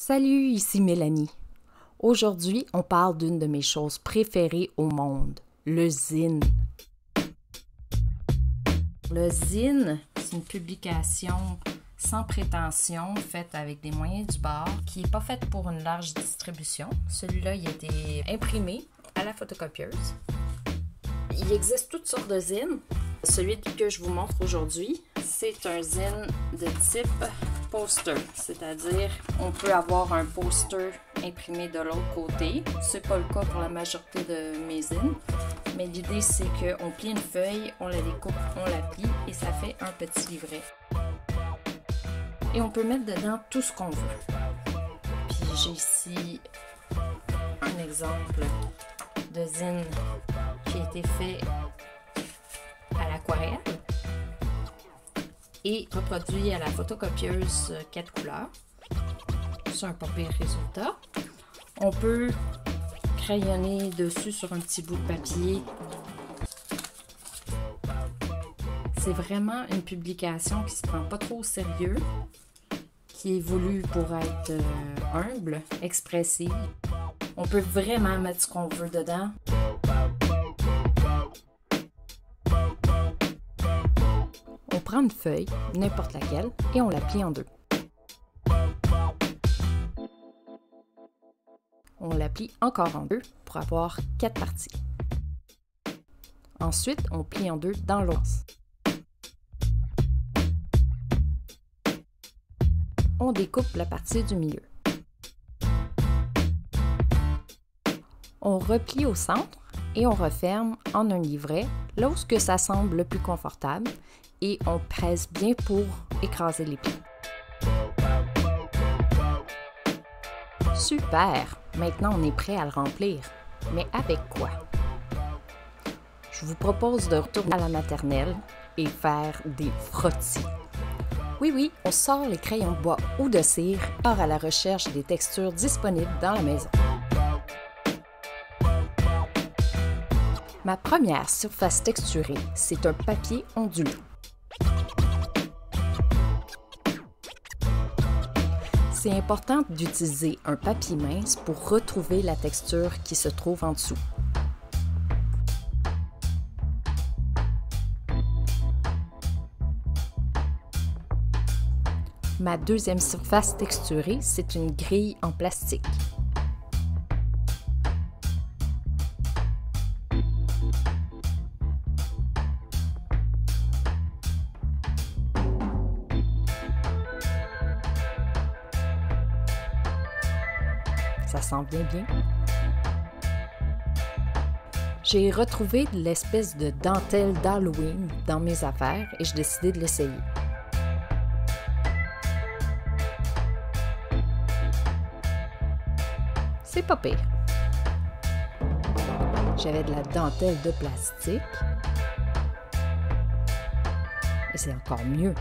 Salut, ici Mélanie. Aujourd'hui, on parle d'une de mes choses préférées au monde, le zine. Le zine, c'est une publication sans prétention, faite avec des moyens du bord, qui n'est pas faite pour une large distribution. Celui-là, il a été imprimé à la photocopieuse. Il existe toutes sortes de zines. Celui que je vous montre aujourd'hui, c'est un zine de type poster, c'est-à-dire on peut avoir un poster imprimé de l'autre côté. C'est pas le cas pour la majorité de mes zines, mais l'idée c'est qu'on plie une feuille, on la découpe, on la plie et ça fait un petit livret. Et on peut mettre dedans tout ce qu'on veut. Puis j'ai ici un exemple de zine qui a été fait à l'aquarelle et reproduit à la photocopieuse 4 couleurs. C'est un pas pire résultat. On peut crayonner dessus sur un petit bout de papier. C'est vraiment une publication qui se prend pas trop au sérieux, qui est voulue pour être humble, expressive. On peut vraiment mettre ce qu'on veut dedans. On prend une feuille, n'importe laquelle, et on la plie en deux. On la plie encore en deux pour avoir 4 parties. Ensuite, on plie en deux dans l'autre sens. On découpe la partie du milieu. On replie au centre et on referme en un livret, là où ça semble le plus confortable, et on presse bien pour écraser les plis. Super! Maintenant, on est prêt à le remplir. Mais avec quoi? Je vous propose de retourner à la maternelle et faire des frottis. Oui, on sort les crayons de bois ou de cire, part à la recherche des textures disponibles dans la maison. Ma première surface texturée, c'est un papier ondulant. C'est important d'utiliser un papier mince pour retrouver la texture qui se trouve en dessous. Ma deuxième surface texturée, c'est une grille en plastique. Ça sent bien. J'ai retrouvé de l'espèce de dentelle d'Halloween dans mes affaires et j'ai décidé de l'essayer. C'est pas pire. J'avais de la dentelle de plastique et c'est encore mieux.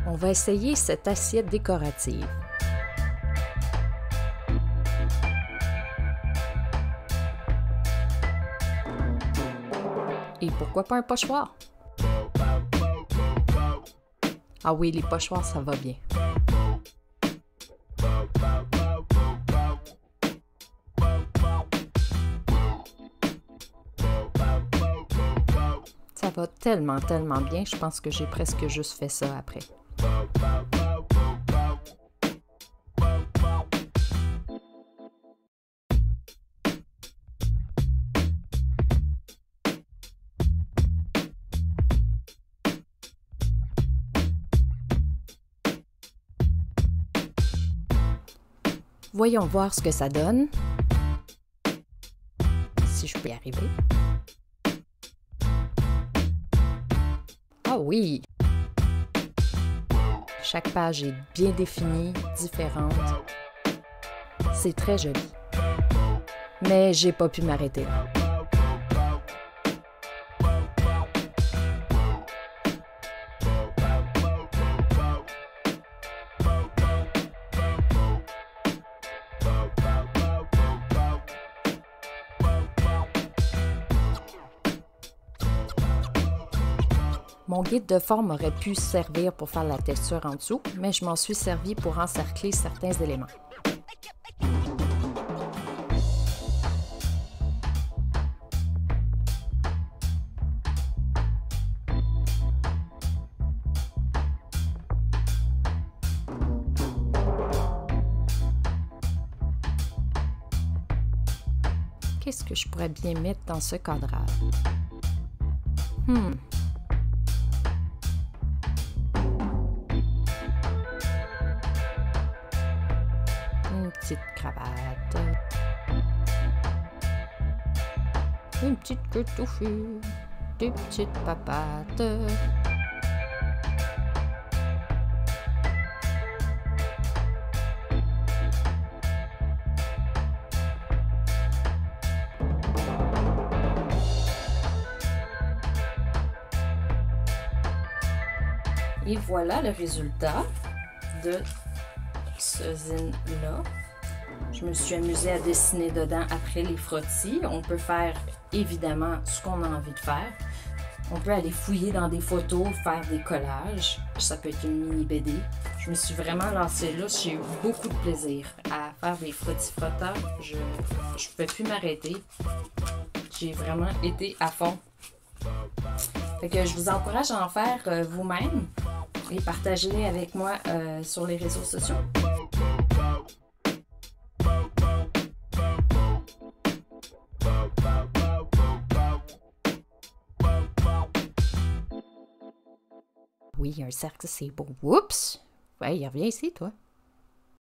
On va essayer cette assiette décorative. Et pourquoi pas un pochoir? Ah oui, les pochoirs, ça va bien. Ça va tellement bien, je pense que j'ai presque juste fait ça après. Voyons voir ce que ça donne. Si je peux y arriver. Ah oui! Chaque page est bien définie, différente. C'est très joli. Mais j'ai pas pu m'arrêter là. Mon guide de forme aurait pu servir pour faire la texture en dessous, mais je m'en suis servi pour encercler certains éléments. Qu'est-ce que je pourrais bien mettre dans ce cadrage? Une petite cravate. Une petite queue touffue. Des petites papates. Et voilà le résultat de ce zine-là. Je me suis amusée à dessiner dedans après les frottis. On peut faire évidemment ce qu'on a envie de faire. On peut aller fouiller dans des photos, faire des collages. Ça peut être une mini BD. Je me suis vraiment lancée là. J'ai eu beaucoup de plaisir à faire des frottis-frotteurs. Je ne peux plus m'arrêter. J'ai vraiment été à fond. Fait que je vous encourage à en faire vous-même et partagez-les avec moi sur les réseaux sociaux. Oui, un cercle, c'est beau. Oups! Ouais, il revient ici, toi.